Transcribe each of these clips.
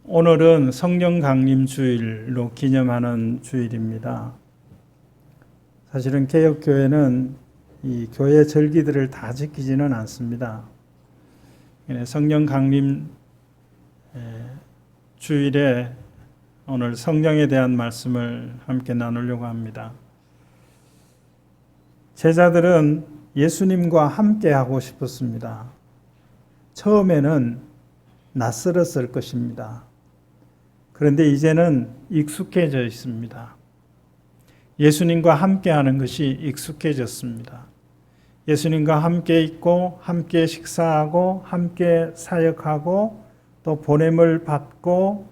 오늘은 성령 강림 주일로 기념하는 주일입니다. 사실은 개혁교회는 이 교회 절기들을 다 지키지는 않습니다. 성령 강림 주일에 오늘 성령에 대한 말씀을 함께 나누려고 합니다. 제자들은 예수님과 함께 하고 싶었습니다. 처음에는 낯설었을 것입니다. 그런데 이제는 익숙해져 있습니다. 예수님과 함께 하는 것이 익숙해졌습니다. 예수님과 함께 있고, 함께 식사하고, 함께 사역하고, 또 보냄을 받고,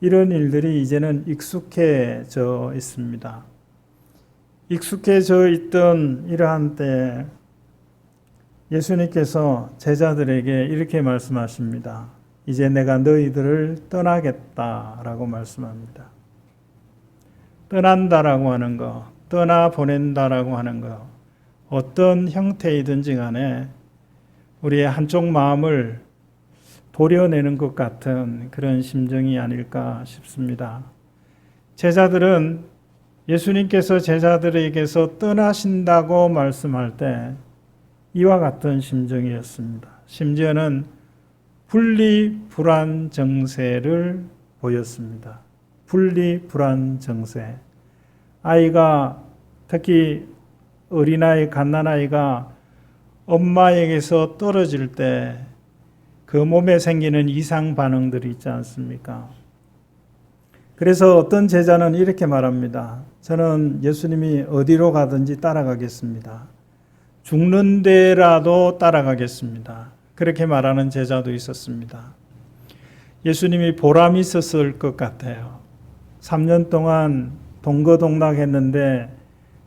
이런 일들이 이제는 익숙해져 있습니다. 익숙해져 있던 이러한 때 예수님께서 제자들에게 이렇게 말씀하십니다. 이제 내가 너희들을 떠나겠다라고 말씀합니다. 떠난다라고 하는 것, 떠나 보낸다라고 하는 것, 어떤 형태이든지 간에 우리의 한쪽 마음을 도려내는 것 같은 그런 심정이 아닐까 싶습니다. 제자들은 예수님께서 제자들에게서 떠나신다고 말씀할 때 이와 같은 심정이었습니다. 심지어는 분리불안 정세를 보였습니다. 분리불안 정세. 아이가, 특히 어린아이, 갓난아이가 엄마에게서 떨어질 때 그 몸에 생기는 이상 반응들이 있지 않습니까? 그래서 어떤 제자는 이렇게 말합니다. 저는 예수님이 어디로 가든지 따라가겠습니다. 죽는 데라도 따라가겠습니다. 그렇게 말하는 제자도 있었습니다. 예수님이 보람이 있었을 것 같아요. 3년 동안 동거동락했는데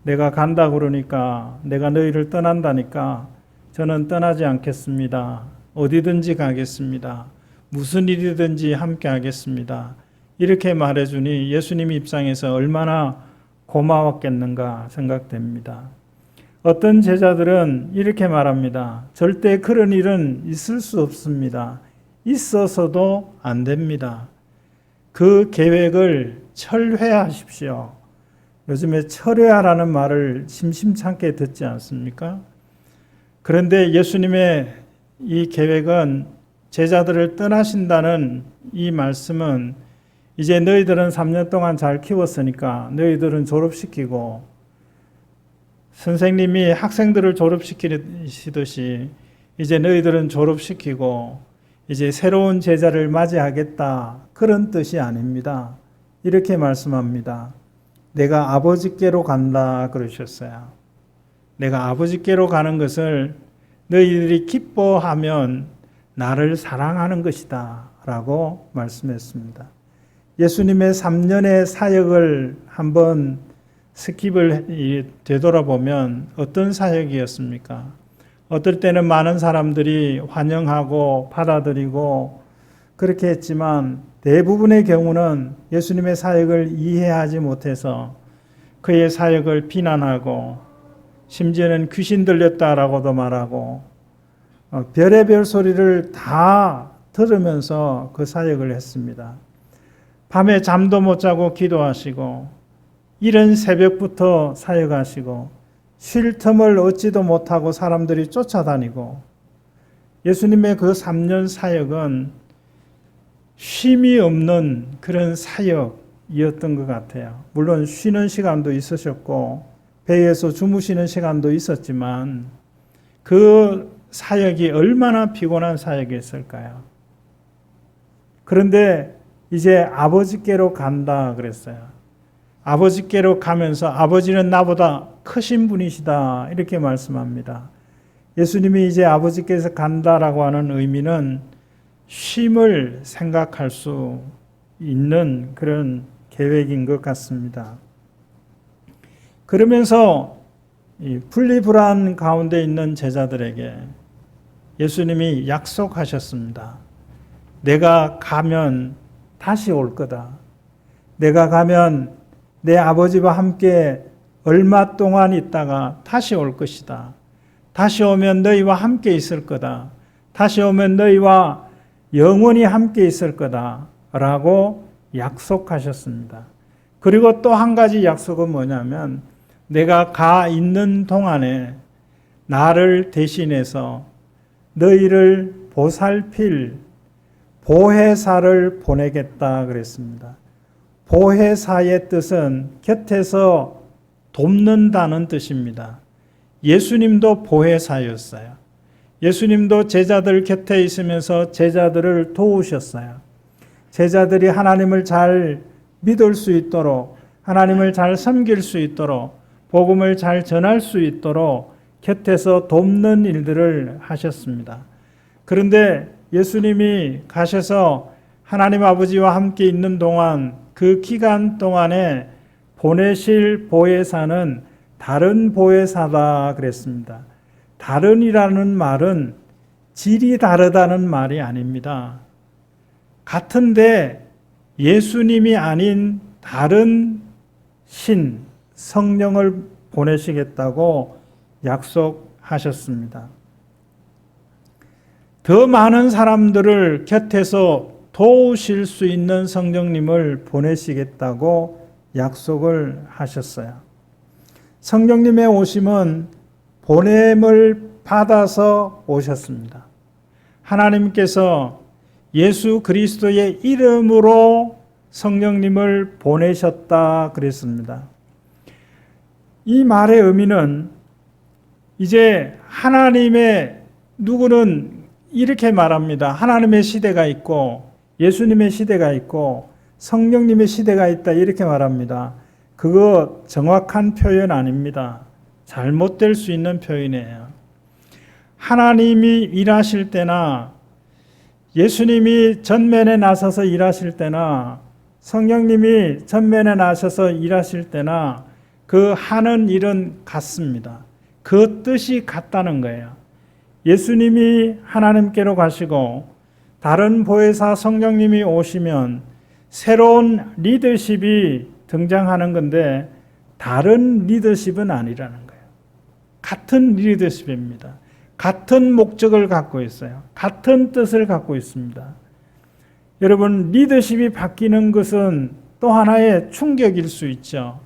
내가 간다 그러니까, 내가 너희를 떠난다니까 저는 떠나지 않겠습니다. 어디든지 가겠습니다. 무슨 일이든지 함께 하겠습니다. 이렇게 말해주니 예수님 입장에서 얼마나 고마웠겠는가 생각됩니다. 어떤 제자들은 이렇게 말합니다. 절대 그런 일은 있을 수 없습니다. 있어서도 안 됩니다. 그 계획을 철회하십시오. 요즘에 철회하라는 말을 심심찮게 듣지 않습니까? 그런데 예수님의 이 계획은, 제자들을 떠나신다는 이 말씀은, 이제 너희들은 3년 동안 잘 키웠으니까 너희들은 졸업시키고, 선생님이 학생들을 졸업시키듯이 이제 너희들은 졸업시키고 이제 새로운 제자를 맞이하겠다, 그런 뜻이 아닙니다. 이렇게 말씀합니다. 내가 아버지께로 간다 그러셨어요. 내가 아버지께로 가는 것을 너희들이 기뻐하면 나를 사랑하는 것이다 라고 말씀했습니다. 예수님의 3년의 사역을 한번 스킵을 되돌아보면 어떤 사역이었습니까? 어떨 때는 많은 사람들이 환영하고 받아들이고 그렇게 했지만 대부분의 경우는 예수님의 사역을 이해하지 못해서 그의 사역을 비난하고, 심지어는 귀신 들렸다라고도 말하고, 별의별 소리를 다 들으면서 그 사역을 했습니다. 밤에 잠도 못 자고 기도하시고, 이른 새벽부터 사역하시고, 쉴 틈을 얻지도 못하고 사람들이 쫓아다니고, 예수님의 그 3년 사역은 쉼이 없는 그런 사역이었던 것 같아요. 물론 쉬는 시간도 있으셨고 배에서 주무시는 시간도 있었지만 그 사역이 얼마나 피곤한 사역이었을까요? 그런데 이제 아버지께로 간다 그랬어요. 아버지께로 가면서 아버지는 나보다 크신 분이시다 이렇게 말씀합니다. 예수님이 이제 아버지께서 간다라고 하는 의미는 쉼을 생각할 수 있는 그런 계획인 것 같습니다. 그러면서 이 분리불안 가운데 있는 제자들에게 예수님이 약속하셨습니다. 내가 가면 다시 올 거다. 내가 가면 내 아버지와 함께 얼마 동안 있다가 다시 올 것이다. 다시 오면 너희와 함께 있을 거다. 다시 오면 너희와 영원히 함께 있을 거다 라고 약속하셨습니다. 그리고 또 한 가지 약속은 뭐냐면 내가 가 있는 동안에 나를 대신해서 너희를 보살필 보혜사를 보내겠다 그랬습니다. 보혜사의 뜻은 곁에서 돕는다는 뜻입니다. 예수님도 보혜사였어요. 예수님도 제자들 곁에 있으면서 제자들을 도우셨어요. 제자들이 하나님을 잘 믿을 수 있도록, 하나님을 잘 섬길 수 있도록, 복음을 잘 전할 수 있도록 곁에서 돕는 일들을 하셨습니다. 그런데 예수님이 가셔서 하나님 아버지와 함께 있는 동안 그 기간 동안에 보내실 보혜사는 다른 보혜사다 그랬습니다. 다른이라는 말은 질이 다르다는 말이 아닙니다. 같은데 예수님이 아닌 다른 신, 성령을 보내시겠다고 약속하셨습니다. 더 많은 사람들을 곁에서 도우실 수 있는 성령님을 보내시겠다고 약속을 하셨어요. 성령님의 오심은 보냄을 받아서 오셨습니다. 하나님께서 예수 그리스도의 이름으로 성령님을 보내셨다 그랬습니다. 이 말의 의미는 이제 하나님의 누구는 이렇게 말합니다. 하나님의 시대가 있고 예수님의 시대가 있고 성령님의 시대가 있다 이렇게 말합니다. 그거 정확한 표현 아닙니다. 잘못될 수 있는 표현이에요. 하나님이 일하실 때나 예수님이 전면에 나서서 일하실 때나 성령님이 전면에 나서서 일하실 때나 그 하는 일은 같습니다. 그 뜻이 같다는 거예요. 예수님이 하나님께로 가시고 다른 보혜사 성령님이 오시면 새로운 리더십이 등장하는 건데 다른 리더십은 아니라는 거예요. 같은 리더십입니다. 같은 목적을 갖고 있어요. 같은 뜻을 갖고 있습니다. 여러분, 리더십이 바뀌는 것은 또 하나의 충격일 수 있죠.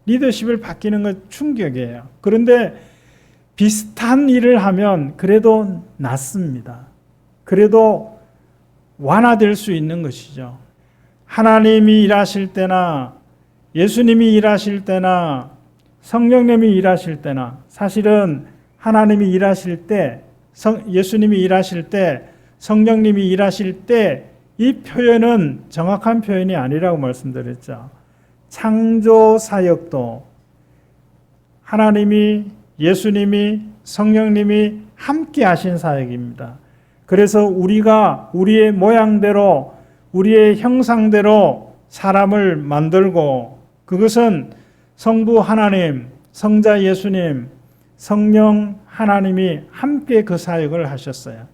리더십을 바뀌는 건 충격이에요. 그런데 비슷한 일을 하면 그래도 낫습니다. 그래도 완화될 수 있는 것이죠. 하나님이 일하실 때나 예수님이 일하실 때나 성령님이 일하실 때나 사실은 하나님이 일하실 때, 예수님이 일하실 때, 성령님이 일하실 때 이 표현은 정확한 표현이 아니라고 말씀드렸죠. 창조 사역도 하나님이 예수님이 성령님이 함께 하신 사역입니다. 그래서 우리가 우리의 모양대로 우리의 형상대로 사람을 만들고 그것은 성부 하나님, 성자 예수님, 성령 하나님이 함께 그 사역을 하셨어요.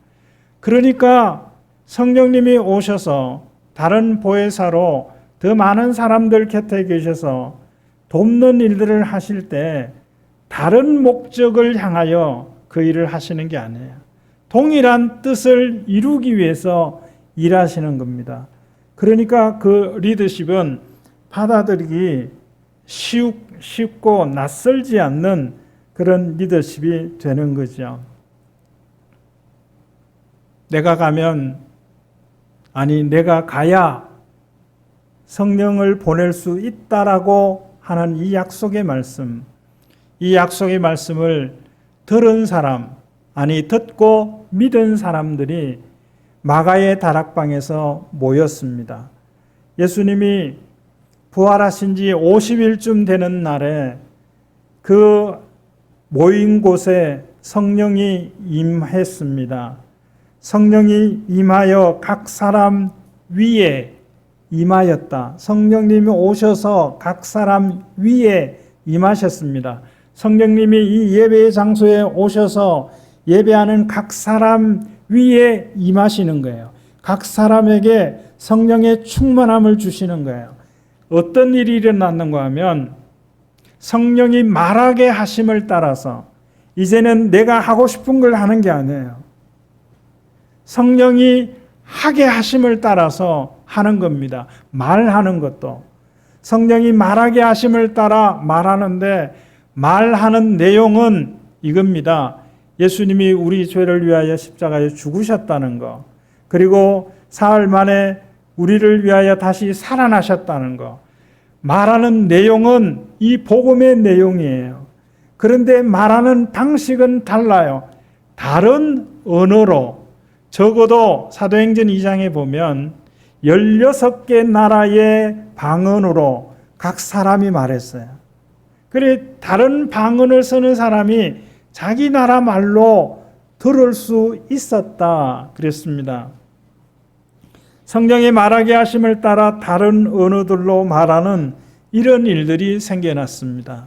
그러니까 성령님이 오셔서 다른 보혜사로 더 많은 사람들 곁에 계셔서 돕는 일들을 하실 때 다른 목적을 향하여 그 일을 하시는 게 아니에요. 동일한 뜻을 이루기 위해서 일하시는 겁니다. 그러니까 그 리더십은 받아들이기 쉽고 낯설지 않는 그런 리더십이 되는 거죠. 내가 가면, 내가 가야 성령을 보낼 수 있다라고 하는 이 약속의 말씀, 이 약속의 말씀을 들은 사람, 듣고 믿은 사람들이 마가의 다락방에서 모였습니다. 예수님이 부활하신 지 50일쯤 되는 날에 그 모인 곳에 성령이 임했습니다. 성령이 임하여 각 사람 위에 임하였다. 성령님이 오셔서 각 사람 위에 임하셨습니다. 성령님이 이 예배의 장소에 오셔서 예배하는 각 사람 위에 임하시는 거예요. 각 사람에게 성령의 충만함을 주시는 거예요. 어떤 일이 일어났는가 하면 성령이 말하게 하심을 따라서 이제는 내가 하고 싶은 걸 하는 게 아니에요. 성령이 하게 하심을 따라서 하는 겁니다. 말하는 것도. 성령이 말하게 하심을 따라 말하는데 말하는 내용은 이겁니다. 예수님이 우리 죄를 위하여 십자가에 죽으셨다는 것. 그리고 사흘 만에 우리를 위하여 다시 살아나셨다는 것. 말하는 내용은 이 복음의 내용이에요. 그런데 말하는 방식은 달라요. 다른 언어로, 적어도 사도행전 2장에 보면 16개 나라의 방언으로 각 사람이 말했어요. 그래 다른 방언을 쓰는 사람이 자기 나라 말로 들을 수 있었다 그랬습니다. 성령이 말하게 하심을 따라 다른 언어들로 말하는 이런 일들이 생겨났습니다.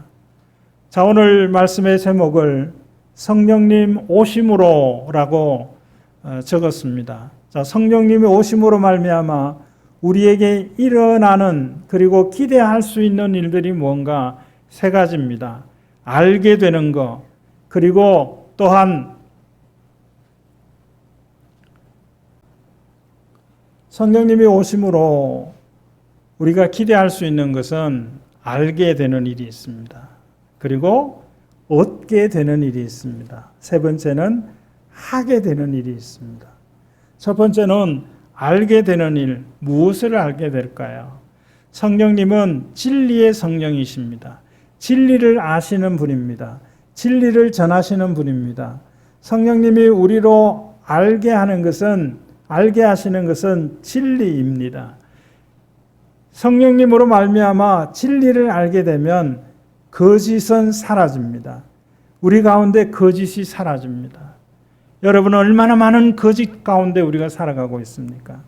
자, 오늘 말씀의 제목을 성령님 오심으로라고 적었습니다. 자, 성령님이 오심으로 말미암아 우리에게 일어나는 그리고 기대할 수 있는 일들이 뭔가 세 가지입니다. 알게 되는 것, 그리고 또한 성령님이 오심으로 우리가 기대할 수 있는 것은 알게 되는 일이 있습니다. 그리고 얻게 되는 일이 있습니다. 세 번째는 하게 되는 일이 있습니다. 첫 번째는 알게 되는 일, 무엇을 알게 될까요? 성령님은 진리의 성령이십니다. 진리를 아시는 분입니다. 진리를 전하시는 분입니다. 성령님이 우리로 알게 하시는 것은 진리입니다. 성령님으로 말미암아 진리를 알게 되면 거짓은 사라집니다. 우리 가운데 거짓이 사라집니다. 여러분 얼마나 많은 거짓 가운데 우리가 살아가고 있습니까?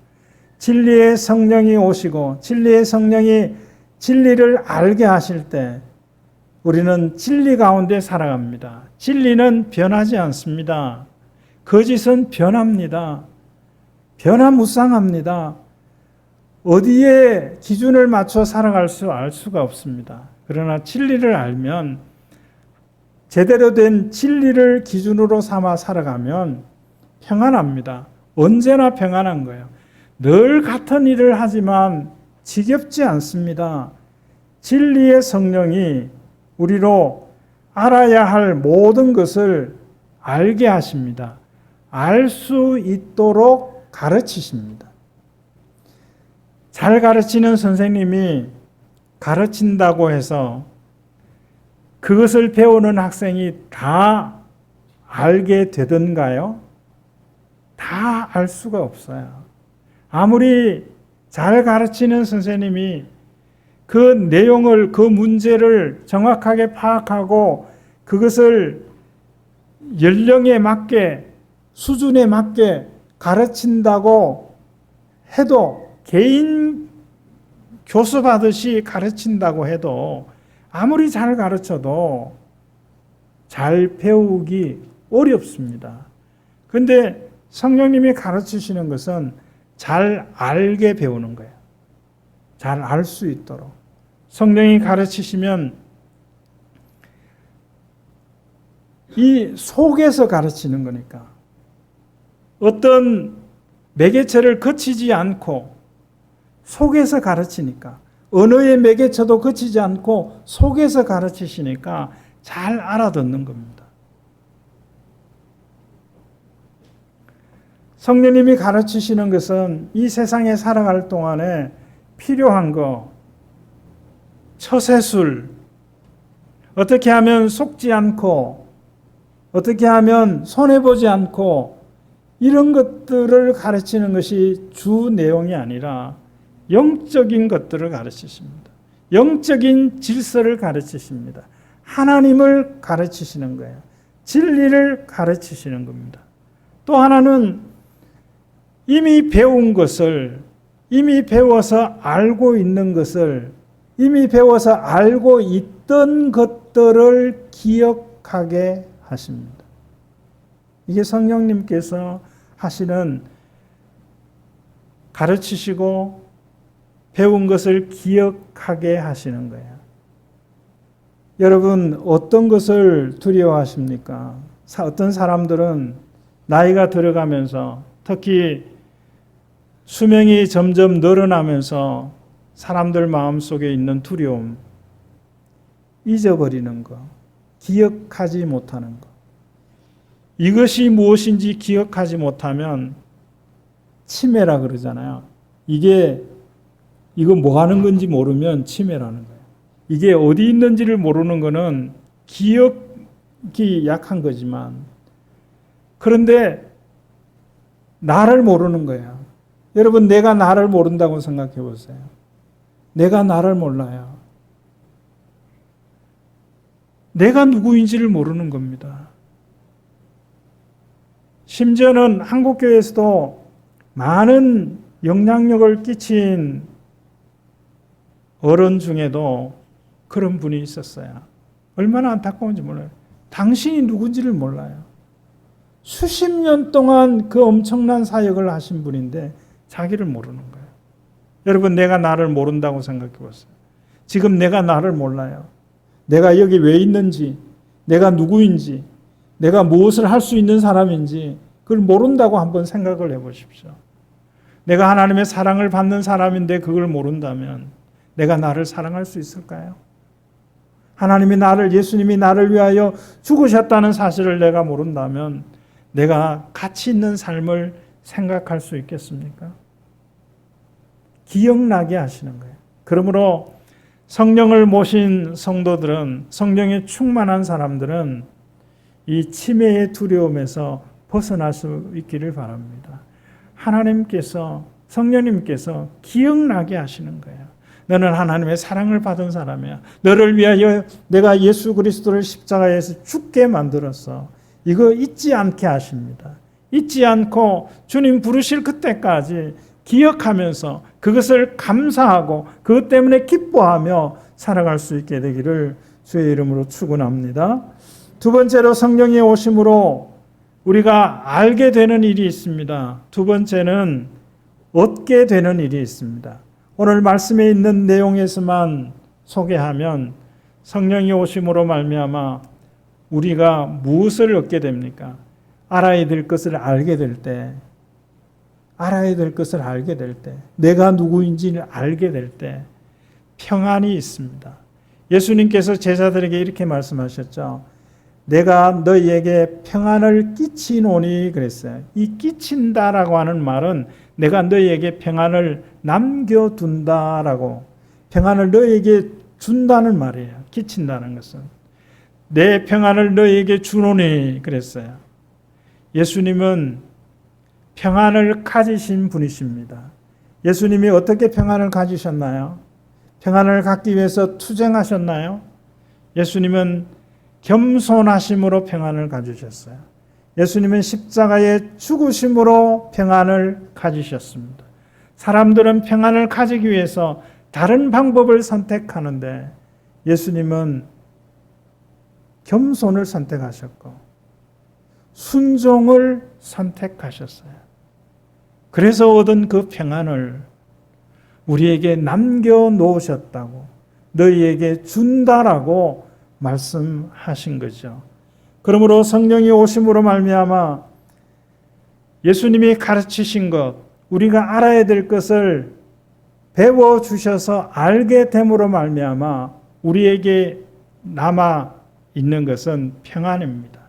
진리의 성령이 오시고 진리의 성령이 진리를 알게 하실 때 우리는 진리 가운데 살아갑니다. 진리는 변하지 않습니다. 거짓은 변합니다. 변화무쌍합니다. 어디에 기준을 맞춰 살아갈 알 수가 없습니다. 그러나 진리를 알면 제대로 된 진리를 기준으로 삼아 살아가면 평안합니다. 언제나 평안한 거예요. 늘 같은 일을 하지만 지겹지 않습니다. 진리의 성령이 우리로 알아야 할 모든 것을 알게 하십니다. 알 수 있도록 가르치십니다. 잘 가르치는 선생님이 가르친다고 해서 그것을 배우는 학생이 다 알게 되던가요? 다 알 수가 없어요. 아무리 잘 가르치는 선생님이 그 내용을, 그 문제를 정확하게 파악하고 그것을 연령에 맞게, 수준에 맞게 가르친다고 해도, 개인 교수받듯이 가르친다고 해도 아무리 잘 가르쳐도 잘 배우기 어렵습니다. 그런데 성령님이 가르치시는 것은 잘 알게 배우는 거예요. 잘 알 수 있도록. 성령이 가르치시면 이 속에서 가르치는 거니까 어떤 매개체를 거치지 않고 속에서 가르치니까 언어의 매개체도 거치지 않고 속에서 가르치시니까 잘 알아듣는 겁니다. 성령님이 가르치시는 것은 이 세상에 살아갈 동안에 필요한 거, 처세술, 어떻게 하면 속지 않고 어떻게 하면 손해보지 않고 이런 것들을 가르치는 것이 주 내용이 아니라 영적인 것들을 가르치십니다. 영적인 질서를 가르치십니다. 하나님을 가르치시는 거예요. 진리를 가르치시는 겁니다. 또 하나는 이미 배운 것을, 이미 배워서 알고 있는 것을, 이미 배워서 알고 있던 것들을 기억하게 하십니다. 이게 성령님께서 하시는, 가르치시고 배운 것을 기억하게 하시는 거예요. 여러분 어떤 것을 두려워하십니까? 어떤 사람들은 나이가 들어가면서 특히 수명이 점점 늘어나면서 사람들 마음속에 있는 두려움, 잊어버리는 것, 기억하지 못하는 것. 이것이 무엇인지 기억하지 못하면 치매라 그러잖아요. 이거 뭐 하는 건지 모르면 치매라는 거예요. 이게 어디 있는지를 모르는 거는 기억이 약한 거지만, 그런데 나를 모르는 거예요. 여러분, 내가 나를 모른다고 생각해 보세요. 내가 나를 몰라요. 내가 누구인지를 모르는 겁니다. 심지어는 한국교회에서도 많은 영향력을 끼친 어른 중에도 그런 분이 있었어요. 얼마나 안타까운지 몰라요. 당신이 누군지를 몰라요. 수십 년 동안 그 엄청난 사역을 하신 분인데 자기를 모르는 거예요. 여러분, 내가 나를 모른다고 생각해 보세요. 지금 내가 나를 몰라요. 내가 여기 왜 있는지, 내가 누구인지, 내가 무엇을 할 수 있는 사람인지 그걸 모른다고 한번 생각을 해보십시오. 내가 하나님의 사랑을 받는 사람인데 그걸 모른다면 내가 나를 사랑할 수 있을까요? 예수님이 나를 위하여 죽으셨다는 사실을 내가 모른다면 내가 가치 있는 삶을 생각할 수 있겠습니까? 기억나게 하시는 거예요. 그러므로 성령을 모신 성도들은, 성령에 충만한 사람들은 이 치매의 두려움에서 벗어날 수 있기를 바랍니다. 성령님께서 기억나게 하시는 거예요. 너는 하나님의 사랑을 받은 사람이야. 너를 위하여 내가 예수 그리스도를 십자가에서 죽게 만들었어. 이거 잊지 않게 하십니다. 잊지 않고 주님 부르실 그때까지 기억하면서 그것을 감사하고 그것 때문에 기뻐하며 살아갈 수 있게 되기를 주의 이름으로 축원합니다. 두 번째로 성령의 오심으로 우리가 알게 되는 일이 있습니다. 두 번째는 얻게 되는 일이 있습니다. 오늘 말씀에 있는 내용에서만 소개하면 성령의 오심으로 말미암아 우리가 무엇을 얻게 됩니까? 알아야 될 것을 알게 될 때, 내가 누구인지를 알게 될 때 평안이 있습니다. 예수님께서 제자들에게 이렇게 말씀하셨죠. 내가 너희에게 평안을 끼치노니 그랬어요. 이 끼친다라고 하는 말은 내가 너희에게 평안을 남겨둔다라고, 평안을 너희에게 준다는 말이에요. 끼친다는 것은. 내 평안을 너희에게 주노니 그랬어요. 예수님은 평안을 가지신 분이십니다. 예수님이 어떻게 평안을 가지셨나요? 평안을 갖기 위해서 투쟁하셨나요? 예수님은 겸손하심으로 평안을 가지셨어요. 예수님은 십자가의 죽으심으로 평안을 가지셨습니다. 사람들은 평안을 가지기 위해서 다른 방법을 선택하는데 예수님은 겸손을 선택하셨고 순종을 선택하셨어요. 그래서 얻은 그 평안을 우리에게 남겨놓으셨다고, 너희에게 준다라고 말씀하신 거죠. 그러므로 성령이 오심으로 말미암아 예수님이 가르치신 것, 우리가 알아야 될 것을 배워주셔서 알게 됨으로 말미암아 우리에게 남아 있는 것은 평안입니다.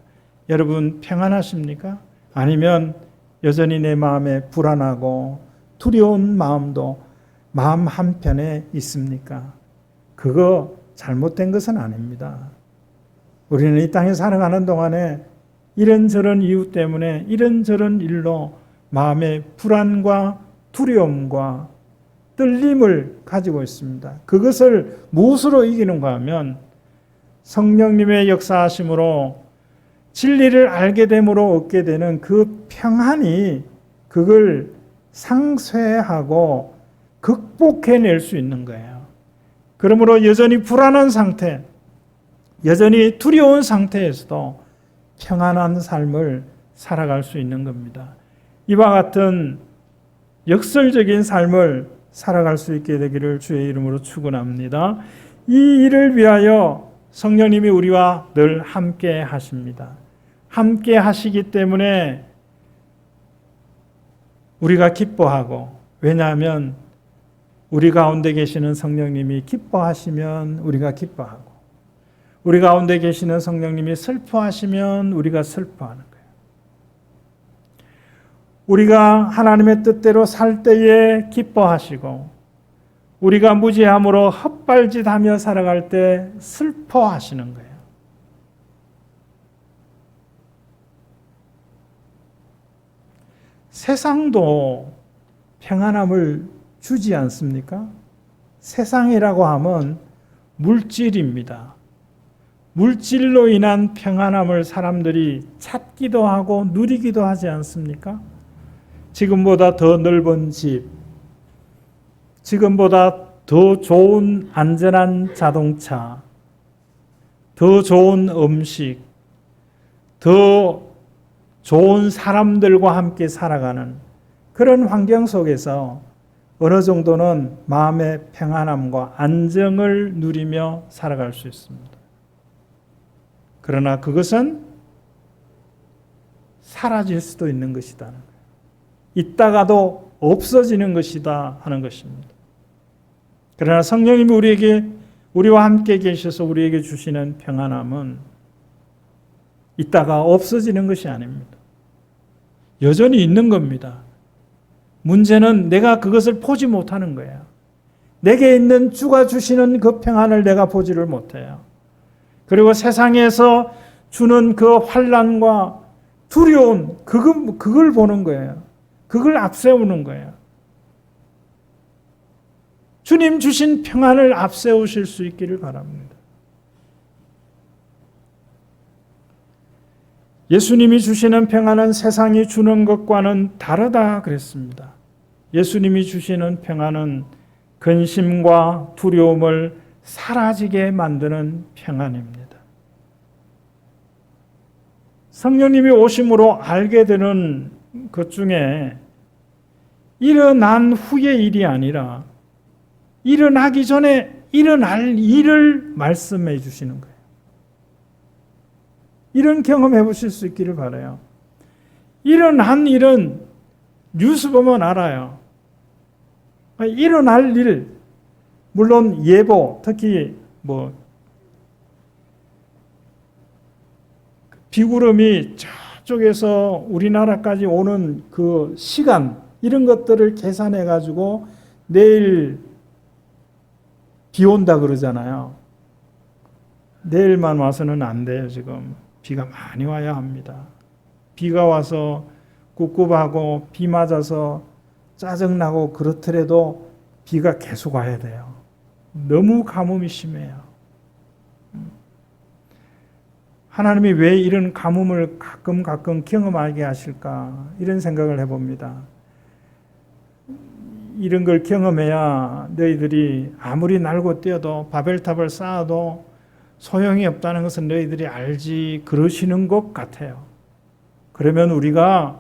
여러분 평안하십니까? 아니면 여전히 내 마음에 불안하고 두려운 마음도 마음 한편에 있습니까? 그거 잘못된 것은 아닙니다. 우리는 이 땅에 살아가는 동안에 이런저런 이유 때문에 이런저런 일로 마음의 불안과 두려움과 떨림을 가지고 있습니다. 그것을 무엇으로 이기는가 하면 성령님의 역사하심으로 진리를 알게 됨으로 얻게 되는 그 평안이 그걸 상쇄하고 극복해낼 수 있는 거예요. 그러므로 여전히 불안한 상태, 여전히 두려운 상태에서도 평안한 삶을 살아갈 수 있는 겁니다. 이와 같은 역설적인 삶을 살아갈 수 있게 되기를 주의 이름으로 축원합니다. 이 일을 위하여 성령님이 우리와 늘 함께 하십니다. 함께 하시기 때문에 우리가 기뻐하고 왜냐하면 우리 가운데 계시는 성령님이 기뻐하시면 우리가 기뻐하고, 우리 가운데 계시는 성령님이 슬퍼하시면 우리가 슬퍼하는 거예요. 우리가 하나님의 뜻대로 살 때에 기뻐하시고, 우리가 무지함으로 헛발짓하며 살아갈 때 슬퍼하시는 거예요. 세상도 평안함을 주지 않습니까? 세상이라고 하면 물질입니다. 물질로 인한 평안함을 사람들이 찾기도 하고 누리기도 하지 않습니까? 지금보다 더 넓은 집, 지금보다 더 좋은 안전한 자동차, 더 좋은 음식, 더 좋은 사람들과 함께 살아가는 그런 환경 속에서 어느 정도는 마음의 평안함과 안정을 누리며 살아갈 수 있습니다. 그러나 그것은 사라질 수도 있는 것이다. 있다가도 없어지는 것이다 하는 것입니다. 그러나 성령님이 우리와 함께 계셔서 우리에게 주시는 평안함은 있다가 없어지는 것이 아닙니다. 여전히 있는 겁니다. 문제는 내가 그것을 보지 못하는 거예요. 내게 있는 주가 주시는 그 평안을 내가 보지를 못해요. 그리고 세상에서 주는 그 환난과 두려움, 그걸 보는 거예요. 그걸 앞세우는 거예요. 주님 주신 평안을 앞세우실 수 있기를 바랍니다. 예수님이 주시는 평안은 세상이 주는 것과는 다르다 그랬습니다. 예수님이 주시는 평안은 근심과 두려움을 사라지게 만드는 평안입니다. 성령님이 오심으로 알게 되는 것 중에 일어난 후의 일이 아니라 일어나기 전에 일어날 일을 말씀해 주시는 거예요. 이런 경험해 보실 수 있기를 바라요. 일어난 일은 뉴스 보면 알아요. 일어날 일, 물론 예보, 특히 비구름이 저쪽에서 우리나라까지 오는 그 시간, 이런 것들을 계산해 가지고 내일 비 온다 그러잖아요. 내일만 와서는 안 돼요. 지금 비가 많이 와야 합니다. 비가 와서 꿉꿉하고 비 맞아서 짜증나고 그렇더라도 비가 계속 와야 돼요. 너무 가뭄이 심해요. 하나님이 왜 이런 가뭄을 가끔 경험하게 하실까? 이런 생각을 해봅니다. 이런 걸 경험해야 너희들이 아무리 날고 뛰어도 바벨탑을 쌓아도 소용이 없다는 것은 너희들이 알지 그러시는 것 같아요. 그러면 우리가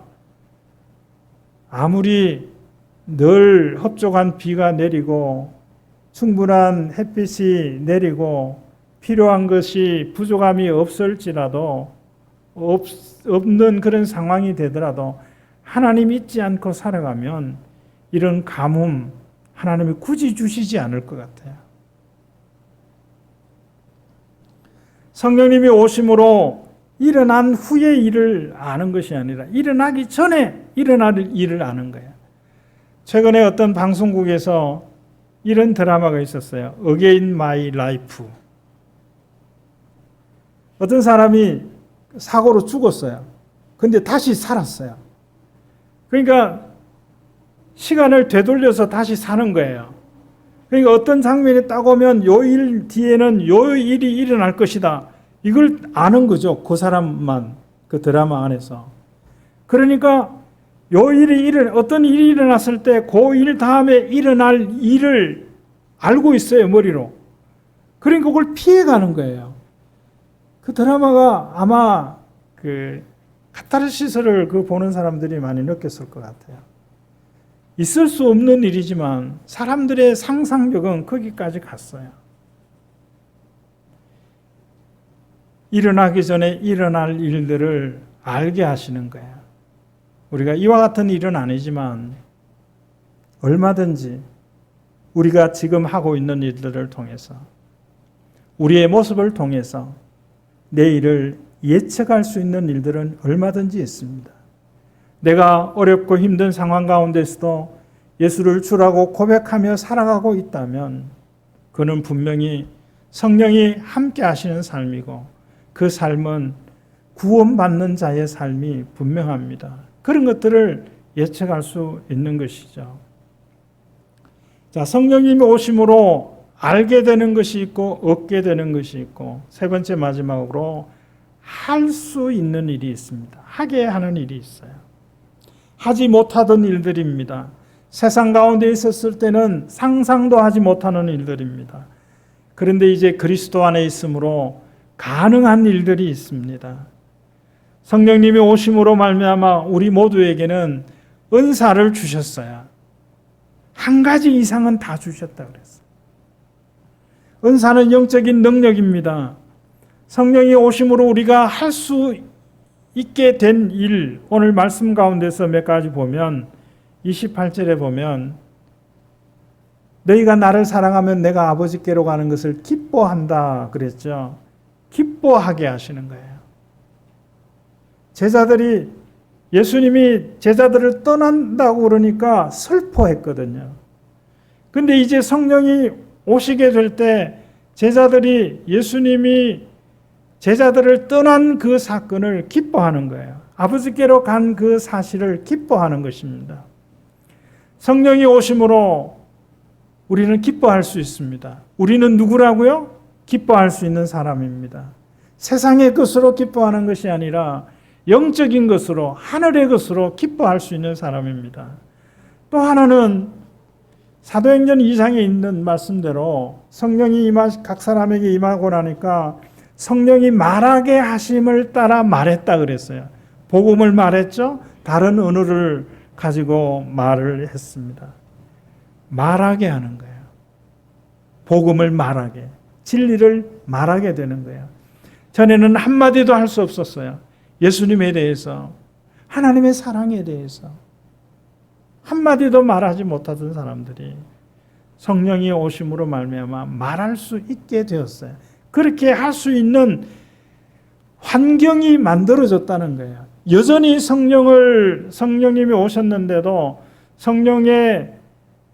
아무리 늘 흡족한 비가 내리고 충분한 햇빛이 내리고 필요한 것이 부족함이 없을지라도 없는 그런 상황이 되더라도 하나님 잊지 않고 살아가면 이런 가뭄 하나님이 굳이 주시지 않을 것 같아요. 성령님이 오심으로 일어난 후의 일을 아는 것이 아니라 일어나기 전에 일어날 일을 아는 거예요. 최근에 어떤 방송국에서 이런 드라마가 있었어요. Again My Life. 어떤 사람이 사고로 죽었어요. 근데 다시 살았어요. 그러니까 시간을 되돌려서 다시 사는 거예요. 그러니까 어떤 장면이 딱 오면 요 일 뒤에는 요 일이 일어날 것이다. 이걸 아는 거죠. 그 사람만 그 드라마 안에서. 그러니까 어떤 일이 일어났을 때 그 일 다음에 일어날 일을 알고 있어요. 머리로. 그러니까 그걸 피해가는 거예요. 그 드라마가 아마 그 카타르시스를 보는 사람들이 많이 느꼈을 것 같아요. 있을 수 없는 일이지만 사람들의 상상력은 거기까지 갔어요. 일어나기 전에 일어날 일들을 알게 하시는 거예요. 우리가 이와 같은 일은 아니지만 얼마든지 우리가 지금 하고 있는 일들을 통해서, 우리의 모습을 통해서 내일을 예측할 수 있는 일들은 얼마든지 있습니다. 내가 어렵고 힘든 상황 가운데서도 예수를 주라고 고백하며 살아가고 있다면 그는 분명히 성령이 함께 하시는 삶이고, 그 삶은 구원받는 자의 삶이 분명합니다. 그런 것들을 예측할 수 있는 것이죠. 자, 성령님이 오심으로 알게 되는 것이 있고 얻게 되는 것이 있고, 세 번째 마지막으로 할 수 있는 일이 있습니다. 하게 하는 일이 있어요. 하지 못하던 일들입니다. 세상 가운데 있었을 때는 상상도 하지 못하는 일들입니다. 그런데 이제 그리스도 안에 있으므로 가능한 일들이 있습니다. 성령님이 오심으로 말미암아 우리 모두에게는 은사를 주셨어요. 한 가지 이상은 다 주셨다 그랬어요. 은사는 영적인 능력입니다. 성령이 오심으로 우리가 할 수 있게 된 일, 오늘 말씀 가운데서 몇 가지 보면 28절에 보면 너희가 나를 사랑하면 내가 아버지께로 가는 것을 기뻐한다 그랬죠. 기뻐하게 하시는 거예요. 제자들이, 예수님이 제자들을 떠난다고 그러니까 슬퍼했거든요. 근데 이제 성령이 오시게 될 때 제자들이 예수님이 제자들을 떠난 그 사건을 기뻐하는 거예요. 아버지께로 간 그 사실을 기뻐하는 것입니다. 성령이 오심으로 우리는 기뻐할 수 있습니다. 우리는 누구라고요? 기뻐할 수 있는 사람입니다. 세상의 것으로 기뻐하는 것이 아니라 영적인 것으로, 하늘의 것으로 기뻐할 수 있는 사람입니다. 또 하나는 사도행전 2장에 있는 말씀대로 성령이 각 사람에게 임하고 나니까 성령이 말하게 하심을 따라 말했다 그랬어요. 복음을 말했죠. 다른 언어를 가지고 말을 했습니다. 말하게 하는 거예요. 복음을 말하게, 진리를 말하게 되는 거예요. 전에는 한마디도 할 수 없었어요. 예수님에 대해서, 하나님의 사랑에 대해서 한마디도 말하지 못하던 사람들이 성령이 오심으로 말미암아 말할 수 있게 되었어요. 그렇게 할 수 있는 환경이 만들어졌다는 거예요. 여전히 성령님이 오셨는데도 성령의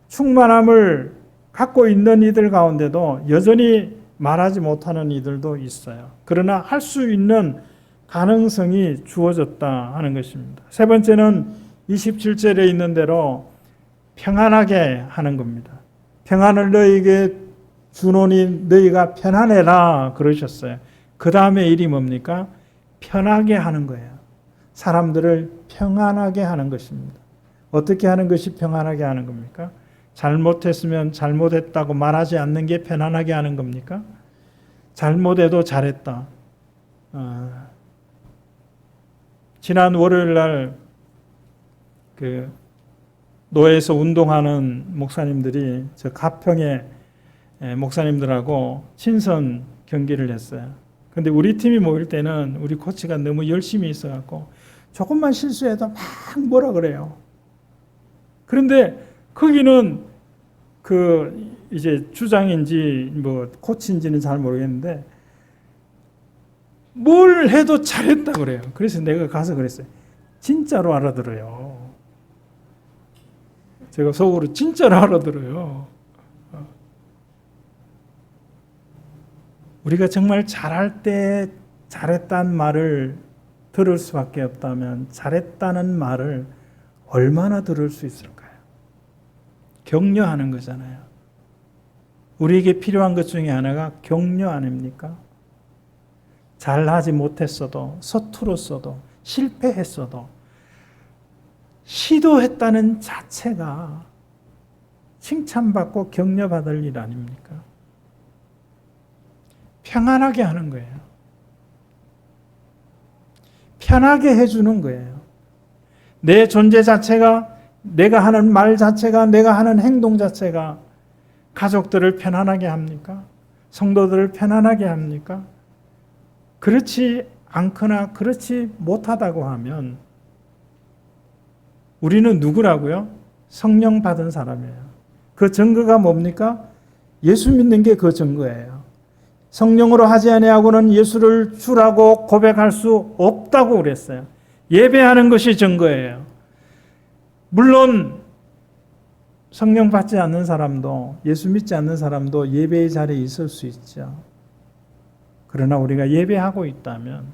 충만함을 갖고 있는 이들 가운데도 여전히 말하지 못하는 이들도 있어요. 그러나 할 수 있는 가능성이 주어졌다 하는 것입니다. 세 번째는 27절에 있는 대로 평안하게 하는 겁니다. 평안을 너희에게 주노니 너희가 편안해라 그러셨어요. 그 다음에 일이 뭡니까? 편하게 하는 거예요. 사람들을 평안하게 하는 것입니다. 어떻게 하는 것이 평안하게 하는 겁니까? 잘못했으면 잘못했다고 말하지 않는 게 편안하게 하는 겁니까? 잘못해도 잘했다. 지난 월요일 날 노예에서 운동하는 목사님들이 저 가평에 목사님들하고 친선 경기를 했어요. 근데 우리 팀이 모일 때는 우리 코치가 너무 열심히 있어갖고 조금만 실수해도 막 뭐라 그래요. 그런데 거기는 이제 주장인지 뭐 코치인지는 잘 모르겠는데 뭘 해도 잘했다 그래요. 그래서 내가 가서 그랬어요. 진짜로 알아들어요. 제가 속으로 진짜로 알아들어요. 우리가 정말 잘할 때 잘했다는 말을 들을 수밖에 없다면 잘했다는 말을 얼마나 들을 수 있을까요? 격려하는 거잖아요. 우리에게 필요한 것 중에 하나가 격려 아닙니까? 잘하지 못했어도, 서툴었어도, 실패했어도 시도했다는 자체가 칭찬받고 격려받을 일 아닙니까? 평안하게 하는 거예요. 편하게 해주는 거예요. 내 존재 자체가, 내가 하는 말 자체가, 내가 하는 행동 자체가 가족들을 편안하게 합니까? 성도들을 편안하게 합니까? 그렇지 않거나 그렇지 못하다고 하면 우리는 누구라고요? 성령 받은 사람이에요. 그 증거가 뭡니까? 예수 믿는 게 그 증거예요. 성령으로 하지 아니하고는 예수를 주라고 고백할 수 없다고 그랬어요. 예배하는 것이 증거예요. 물론 성령 받지 않는 사람도, 예수 믿지 않는 사람도 예배의 자리에 있을 수 있죠. 그러나 우리가 예배하고 있다면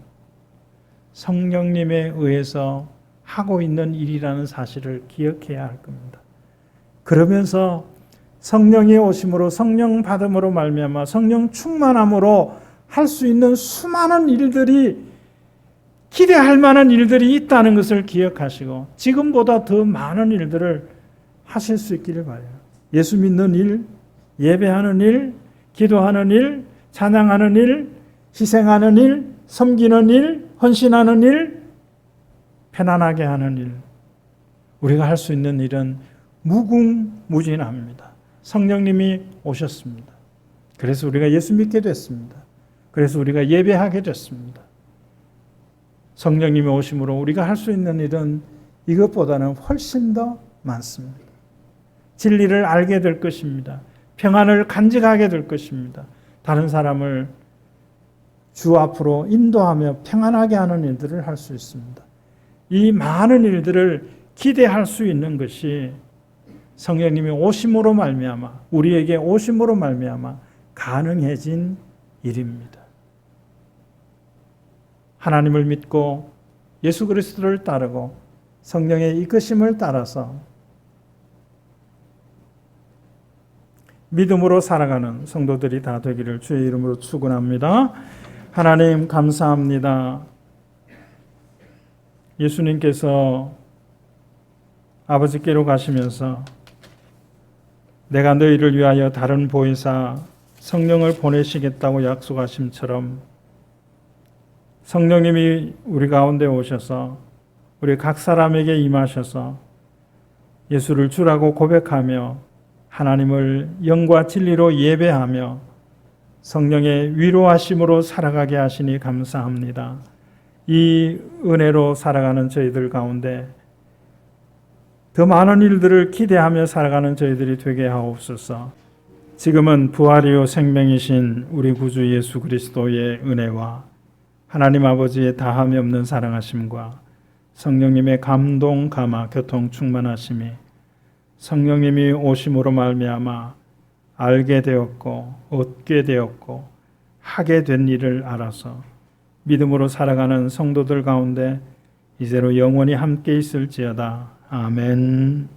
성령님에 의해서 하고 있는 일이라는 사실을 기억해야 할 겁니다. 그러면서 성령이 오심으로, 성령 받음으로 말미암아 성령 충만함으로 할 수 있는 수많은 일들이, 기대할 만한 일들이 있다는 것을 기억하시고 지금보다 더 많은 일들을 하실 수 있기를 바라요. 예수 믿는 일, 예배하는 일, 기도하는 일, 찬양하는 일, 희생하는 일, 섬기는 일, 헌신하는 일, 편안하게 하는 일. 우리가 할 수 있는 일은 무궁무진합니다. 성령님이 오셨습니다. 그래서 우리가 예수 믿게 됐습니다. 그래서 우리가 예배하게 됐습니다. 성령님이 오심으로 우리가 할 수 있는 일은 이것보다는 훨씬 더 많습니다. 진리를 알게 될 것입니다. 평안을 간직하게 될 것입니다. 다른 사람을 주 앞으로 인도하며 평안하게 하는 일들을 할 수 있습니다. 이 많은 일들을 기대할 수 있는 것이 성령님이 오심으로 말미암아, 우리에게 오심으로 말미암아 가능해진 일입니다. 하나님을 믿고 예수 그리스도를 따르고 성령의 이끄심을 따라서 믿음으로 살아가는 성도들이 다 되기를 주의 이름으로 축원합니다. 하나님 감사합니다. 예수님께서 아버지께로 가시면서 내가 너희를 위하여 다른 보혜사 성령을 보내시겠다고 약속하심처럼 성령님이 우리 가운데 오셔서 우리 각 사람에게 임하셔서 예수를 주라고 고백하며 하나님을 영과 진리로 예배하며 성령의 위로하심으로 살아가게 하시니 감사합니다. 이 은혜로 살아가는 저희들 가운데 더 많은 일들을 기대하며 살아가는 저희들이 되게 하옵소서. 지금은 부활이요 생명이신 우리 구주 예수 그리스도의 은혜와 하나님 아버지의 다함이 없는 사랑하심과 성령님의 감동, 감화, 교통 충만하심이 성령님이 오심으로 말미암아 알게 되었고 얻게 되었고 하게 된 일을 알아서 믿음으로 살아가는 성도들 가운데 이제로 영원히 함께 있을지어다. 아멘.